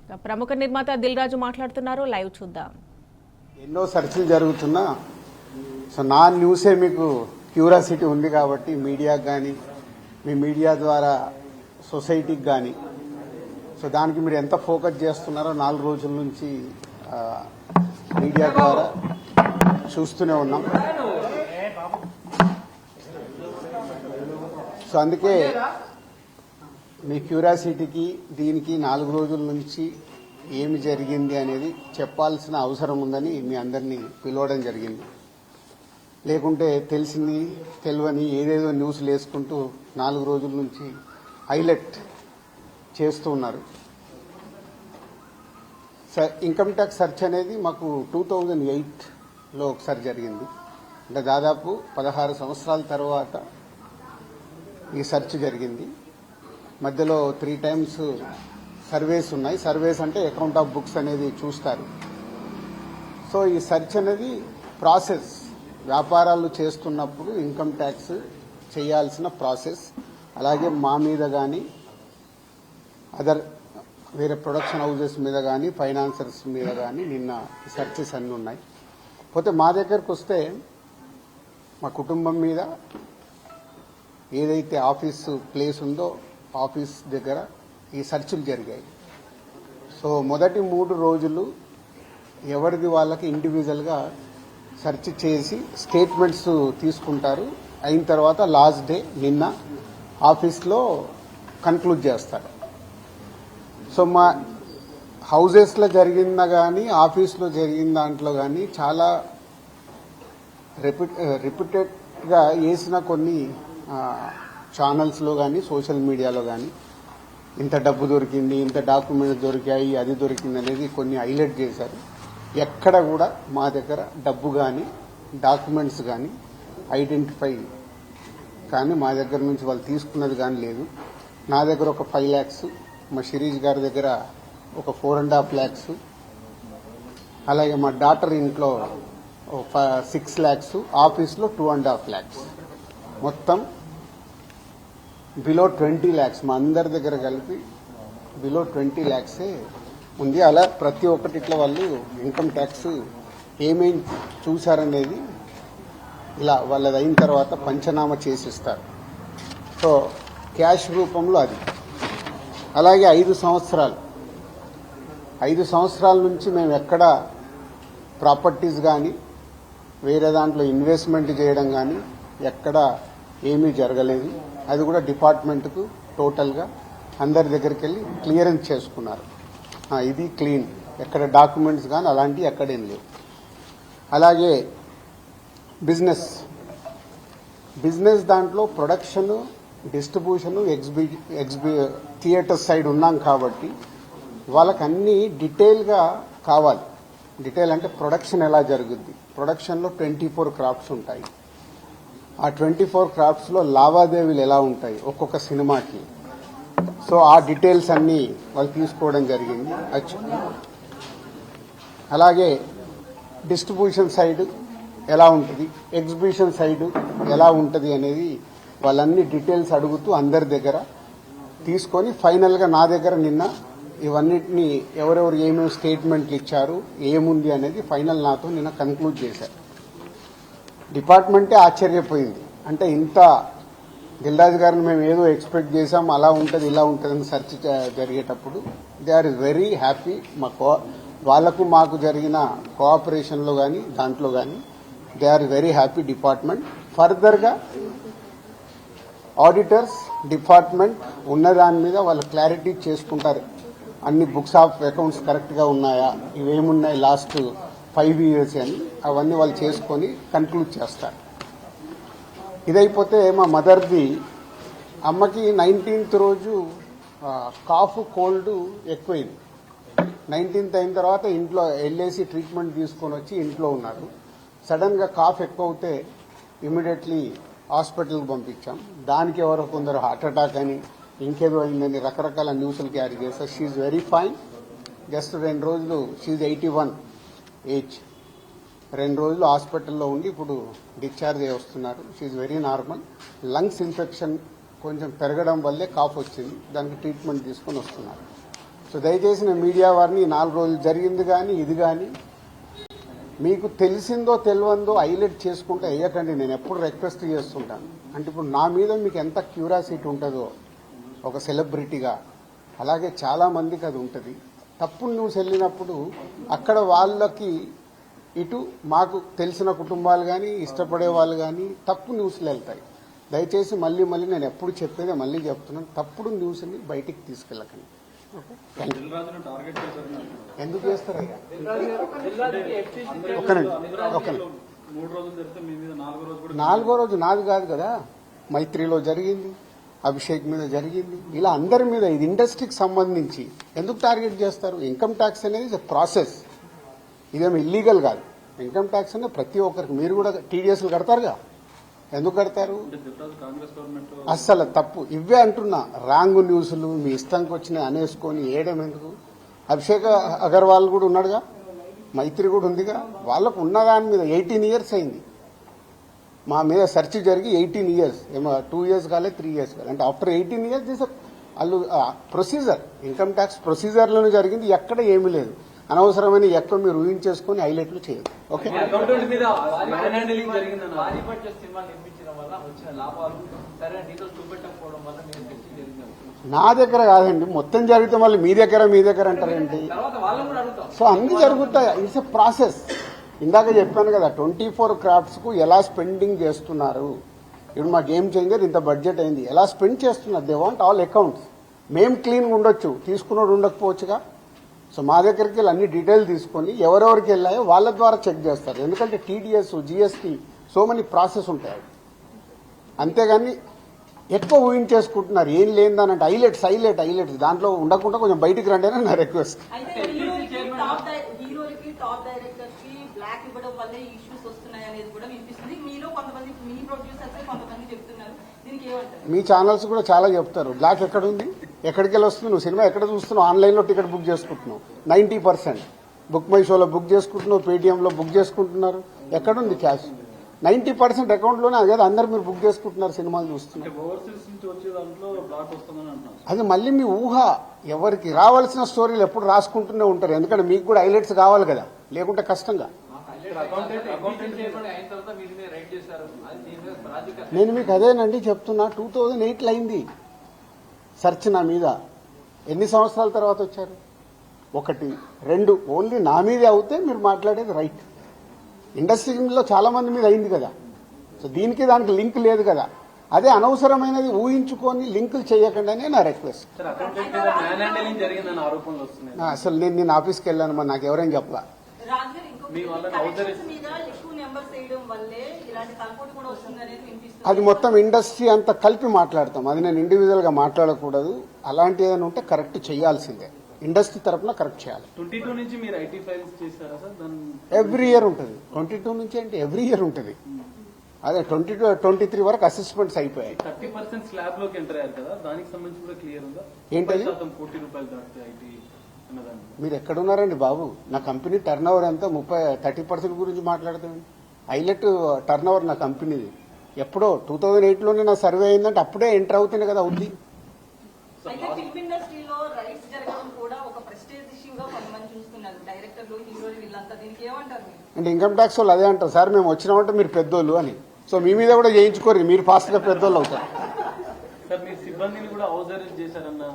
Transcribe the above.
ప్రముఖ నిర్మాత దిల్ రాజు మాట్లాడుతున్నారు, లైవ్ చూద్దాం. ఎన్నో సెర్చ్లు జరుగుతున్నా సో నా న్యూసే మీకు క్యూరియాసిటీ ఉంది కాబట్టి మీడియాకి కానీ మీ మీడియా ద్వారా సొసైటీకి కానీ సో దానికి మీరు ఎంత ఫోకస్ చేస్తున్నారో 4 రోజుల నుంచి మీడియా ద్వారా చూస్తూనే ఉన్నాం. సో అందుకే మీ క్యూరియాసిటీకి దీనికి 4 రోజుల నుంచి ఏమి జరిగింది అనేది చెప్పాల్సిన అవసరం ఉందని మీ అందరినీ పిలవడం జరిగింది. లేకుంటే తెలిసింది తెలియని ఏదేదో న్యూస్లు వేసుకుంటూ 4 రోజుల నుంచి హైలైట్ చేస్తూ ఉన్నారు. ఇన్కమ్ ట్యాక్స్ సెర్చ్ అనేది మాకు 2008లో ఒకసారి జరిగింది. అంటే దాదాపు 16 సంవత్సరాల తర్వాత ఈ సెర్చ్ జరిగింది. మధ్యలో 3 టైమ్స్ సర్వేస్ ఉన్నాయి. సర్వేస్ అంటే అకౌంట్ ఆఫ్ బుక్స్ అనేది చూస్తారు. సో ఈ సెర్చ్ అనేది ప్రాసెస్, వ్యాపారాలు చేస్తున్నప్పుడు ఇన్కమ్ ట్యాక్స్ చేయాల్సిన ప్రాసెస్. అలాగే మా మీద కానీ అదర్ వేరే ప్రొడక్షన్ హౌజెస్ మీద కానీ ఫైనాన్సర్స్ మీద కానీ నిన్న సెర్చెస్ అన్నీ ఉన్నాయి. పోతే మా దగ్గరకు వస్తే మా కుటుంబం మీద ఏదైతే ఆఫీసు ప్లేస్ ఉందో ఆఫీస్ దగ్గర ఈ సెర్చ్లు జరిగాయి. సో మొదటి 3 రోజులు ఎవరిది వాళ్ళకి ఇండివిజువల్గా సెర్చ్ చేసి స్టేట్మెంట్స్ తీసుకుంటారు. అయిన తర్వాత లాస్ట్ డే నిన్న ఆఫీస్లో కన్క్లూడ్ చేస్తారు. సో మా హౌజెస్లో జరిగిందా కానీ ఆఫీస్లో జరిగిన దాంట్లో కానీ చాలా రిపీటెడ్గా వేసిన కొన్ని ఛానల్స్లో కానీ సోషల్ మీడియాలో కానీ ఇంత డబ్బు దొరికింది, ఇంత డాక్యుమెంట్స్ దొరికాయి, అది దొరికింది అనేది కొన్ని హైలైట్ చేశారు. ఎక్కడ కూడా మా దగ్గర డబ్బు కానీ డాక్యుమెంట్స్ కానీ ఐడెంటిఫై కానీ మా దగ్గర నుంచి వాళ్ళు తీసుకున్నది కానీ లేదు. నా దగ్గర ఒక 5 lakhs, మా శిరీష్ గారి దగ్గర ఒక 4.5 lakhs, అలాగే మా డాటర్ ఇంట్లో 6 lakhs, ఆఫీస్లో 2.5 lakhs, మొత్తం బిలో 20 lakhs మా అందరి దగ్గర కలిపి బిలో 20 lakhs ఉంది. అలా ప్రతి ఒక్కటి ఇట్లా వాళ్ళు ఇన్కమ్ ట్యాక్స్ ఏమేమి చూశారనేది ఇలా వాళ్ళది అయిన తర్వాత పంచనామా చేసిస్తారు. సో క్యాష్ రూపంలో అది. అలాగే 5 సంవత్సరాల నుంచి మేము ఎక్కడ ప్రాపర్టీస్ కానీ వేరే దాంట్లో ఇన్వెస్ట్మెంట్ చేయడం కానీ ఎక్కడ ఏమీ జరగలేదు. అది కూడా డిపార్ట్మెంట్కు టోటల్గా అందరి దగ్గరికి వెళ్ళి క్లియరెన్స్ చేసుకున్నారు. ఇది క్లీన్, ఎక్కడ డాక్యుమెంట్స్ కానీ అలాంటివి ఎక్కడేం లేవు. అలాగే బిజినెస్ దాంట్లో ప్రొడక్షను, డిస్ట్రిబ్యూషను, థియేటర్ సైడ్ ఉన్నాం కాబట్టి వాళ్ళకి అన్నీ డీటెయిల్గా కావాలి. డీటెయిల్ అంటే ప్రొడక్షన్ ఎలా జరుగుద్ది, ప్రొడక్షన్లో 24 క్రాఫ్ట్స్ ఉంటాయి. ఆ 24 క్రాఫ్ట్స్లో లావాదేవీలు ఎలా ఉంటాయి ఒక్కొక్క సినిమాకి. సో ఆ డీటెయిల్స్ అన్నీ వాళ్ళు తీసుకోవడం జరిగింది. అలాగే డిస్ట్రిబ్యూషన్ సైడ్ ఎలా ఉంటుంది, ఎగ్జిబిషన్ సైడ్ ఎలా ఉంటుంది అనేది వాళ్ళన్ని డీటెయిల్స్ అడుగుతూ అందరి దగ్గర తీసుకొని ఫైనల్గా నా దగ్గర నిన్న ఇవన్నిటిని ఎవరెవరు ఏమేమి స్టేట్మెంట్లు ఇచ్చారు, ఏముంది అనేది ఫైనల్ నాతో నిన్న కన్క్లూడ్ చేశారు. డిపార్ట్మెంటే ఆశ్చర్యపోయింది. అంటే ఇంత దిల్రాజు గారిని మేము ఏదో ఎక్స్పెక్ట్ చేసాం, అలా ఉంటుంది ఇలా ఉంటుందని సెర్చ్ జరిగేటప్పుడు దే ఆర్ వెరీ హ్యాపీ. వాళ్లకు మాకు జరిగిన కోఆపరేషన్లో కానీ దాంట్లో కానీ they are very happy department. ఫర్దర్గా ఆడిటర్స్ డిపార్ట్మెంట్ ఉన్న దాని మీద వాళ్ళు క్లారిటీ చేసుకుంటారు. అన్ని బుక్స్ ఆఫ్ అకౌంట్స్ కరెక్ట్గా ఉన్నాయా, ఇవేమున్నాయి లాస్ట్ 5 years అని అవన్నీ వాళ్ళు చేసుకొని కన్క్లూడ్ చేస్తారు. ఇదైపోతే మా మదర్ది, అమ్మకి 19th రోజు కాఫ్ కోల్డ్ ఎక్కువైంది. 19th అయిన తర్వాత ఇంట్లో వెళ్ళేసి ట్రీట్మెంట్ తీసుకొని వచ్చి ఇంట్లో ఉన్నారు. సడన్గా కాఫ్ ఎక్కువ అవుతే ఇమీడియట్లీ హాస్పిటల్కి పంపించాం. దానికి ఎవరో కొందరు హార్ట్ అటాక్ అని ఇంకేదో అయిందని రకరకాల న్యూస్లు క్యారీ చేస్తారు. She very fine. జస్ట్ 2 రోజులు, షీఈ్ 81 ఏజ్, 2 రోజులు హాస్పిటల్లో ఉండి ఇప్పుడు డిశ్చార్జ్ అయ్యి వస్తున్నారు. She's very normal. Lungs infection కొంచెం పెరగడం వల్లే కాఫ్ వచ్చింది, దానికి ట్రీట్మెంట్ తీసుకొని వస్తున్నారు. సో సో దయచేసి నేను మీడియా వారిని 4 రోజులు జరిగింది కానీ ఇది కానీ మీకు తెలిసిందో తెలియందో హైలైట్ చేసుకుంటే వేయకండి. నేను ఎప్పుడు రిక్వెస్ట్ చేస్తుంటాను. అంటే ఇప్పుడు నా మీద మీకు ఎంత క్యూరియాసిటీ ఉంటుందో ఒక సెలబ్రిటీగా, అలాగే చాలా మందికి అది ఉంటుంది. తప్పుడు న్యూస్ వెళ్ళినప్పుడు అక్కడ వాళ్ళకి ఇటు మాకు తెలిసిన కుటుంబాలు కానీ ఇష్టపడే వాళ్ళు కానీ తప్పు న్యూస్లు వెళ్తాయి. దయచేసి మళ్ళీ నేను ఎప్పుడు చెప్పేదే మళ్ళీ చెప్తున్నాను, తప్పుడు న్యూస్ని బయటికి తీసుకెళ్ళకండి. ఎందుకు చేస్తారు? నాలుగో రోజు నాది కాదు కదా, మైత్రిలో జరిగింది, అభిషేక్ మీద జరిగింది, ఇలా అందరి మీద. ఇది ఇండస్ట్రీకి సంబంధించి ఎందుకు టార్గెట్ చేస్తారు? ఇన్కమ్ ట్యాక్స్ అనేది ప్రాసెస్, ఇదేమో ఇల్లీగల్ కాదు. ఇన్కమ్ ట్యాక్స్ అనేది ప్రతి ఒక్కరికి, మీరు కూడా టీడీఎస్లు కడతారుగా, ఎందుకు కడతారు? అస్సలు తప్పు. ఇవే అంటున్నా, రాంగ్ న్యూస్లు మీ ఇష్టంకి వచ్చినాయి అనేసుకొని ఏయడం ఎందుకు? అభిషేక్ అగర్వాల్ కూడా ఉన్నాడుగా, మైత్రి కూడా ఉందిగా, వాళ్ళకు ఉన్నదాని మీద 18 years అయింది. మా మీద సెర్చ్ జరిగి 18 years, ఏమో 2 years కాలే 3 years కాలే. అంటే ఆఫ్టర్ 18 years దిస్ వాళ్ళు ప్రొసీజర్, ఇన్కమ్ ట్యాక్స్ ప్రొసీజర్లోనే జరిగింది, ఎక్కడ ఏమీ లేదు. అనవసరమైన ఎక్కువ మీరు ఊహించేసుకుని హైలైట్లు చేయదు. ఓకే, నా దగ్గర కాదండి, మొత్తం జరిగితే మళ్ళీ మీ దగ్గర అంటారేంటి? సో అన్ని జరుగుతాయి, ఇట్స్ ఎ ప్రాసెస్. ఇందాక చెప్పాను కదా, 24 crafts కు ఎలా స్పెండింగ్ చేస్తున్నారు. ఇప్పుడు మా గేమ్ చేంజర్ ఇంత బడ్జెట్ అయింది, ఎలా స్పెండ్ చేస్తున్నారు. They want all accounts. మేం క్లీన్గా ఉండొచ్చు, తీసుకున్నాడు ఉండకపోవచ్చుగా. సో మా దగ్గరికి వెళ్ళి అన్ని డీటెయిల్ తీసుకొని ఎవరెవరికి వెళ్ళాయో వాళ్ళ ద్వారా చెక్ చేస్తారు. ఎందుకంటే TDS, GST, so many process ఉంటాయి. అంతేగాని ఎక్కువ ఊహించేసుకుంటున్నారు, ఏం లేదనంటే హైలైట్స్ దాంట్లో ఉండకుండా కొంచెం బయటికి రండి అని నా రిక్వెస్ట్. మీ ఛానల్స్ కూడా చాలా చెప్తారు, బ్లాక్ ఎక్కడ ఉంది, ఎక్కడికి వెళ్ళి వస్తుంది, నువ్వు సినిమా ఎక్కడ చూస్తున్నావు, ఆన్లైన్లో టికెట్ బుక్ చేసుకుంటున్నావు. 90% బుక్ మై షోలో బుక్ చేసుకుంటున్నావు, పేటీఎంలో బుక్ చేసుకుంటున్నారు. ఎక్కడుంది క్యాష్? 90% అకౌంట్లోనే. అదే అందరు మీరు బుక్ చేసుకుంటున్నారు, సినిమాలు చూస్తున్నారు. అది మళ్ళీ మీ ఊహ. ఎవరికి రావాల్సిన స్టోరీలు ఎప్పుడు రాసుకుంటూనే ఉంటారు, ఎందుకంటే మీకు కూడా హైలైట్స్ కావాలి కదా, లేకుంటే కష్టంగా. నేను మీకు అదేనండి చెప్తున్నా, 2008లో అయింది సెర్చ్ నా మీద. ఎన్ని సంవత్సరాల తర్వాత వచ్చారు? 1, 2 ఓన్లీ నా మీదే అవుతే మీరు మాట్లాడేది రైట్. ఇండస్ట్రీలో చాలా మంది మీద అయింది కదా. సో దానికి లింక్ లేదు కదా. అదే అనవసరమైనది ఊహించుకొని లింకులు చేయకండి అని నా రిక్వెస్ట్. అసలు నేను ఆఫీస్కి వెళ్ళాను, మరి నాకు ఎవరైనా చెప్పలా. అది మొత్తం ఇండస్ట్రీ అంతా కలిపి మాట్లాడతాం, అది నేను ఇండివిజువల్ గా మాట్లాడకూడదు. అలాంటి ఏదైనా ఉంటే కరెక్ట్ చేయాల్సిందే, ఇండస్ట్రీ తరఫున కరెక్ట్ చేయాలి. 22 నుంచి మీరు ఐటీ ఫైల్స్ చేశారా సార్? ఎవ్రీ ఇయర్ ఉంటుంది. 22 నుంచి అంటే ఎవ్రీ ఇయర్ ఉంటుంది. అదే 22, 23 వరకు అసెస్మెంట్స్ అయిపోయాయి. 30% స్లాబ్ లోకి ఎంటర్ అయ్యారు కదా, దానికి సంబంధించి కూడా క్లియర్ ఉందా? ఏంటది? ₹1 దాటితే ఐటీ అన్నదాన్ని. మీరు ఎక్కడున్నారండి బాబు? నా కంపెనీ టర్న్ ఓవర్ ఎంత? 30% గురించి మాట్లాడుతాను. హైలైట్ టర్న్ ఓవర్ నా కంపెనీది. ఎప్పుడో 2008లోనే నా సర్వే అయిందంటే అప్పుడే ఎంటర్ అవుతుంది కదా అవుద్ది. అంటే ఇన్కమ్ ట్యాక్స్ వాళ్ళు అదే అంటారు, సార్ మేము వచ్చినామంటే మీరు పెద్దోళ్ళు అని. సో మీ మీద కూడా చేయించుకోరు, మీరు ఫాస్ట్ గా పెద్దోళ్ళు అవుతారు. సార్ మీ సిబ్బందిని కూడా హౌస్ అరెస్ట్ చేశారన్న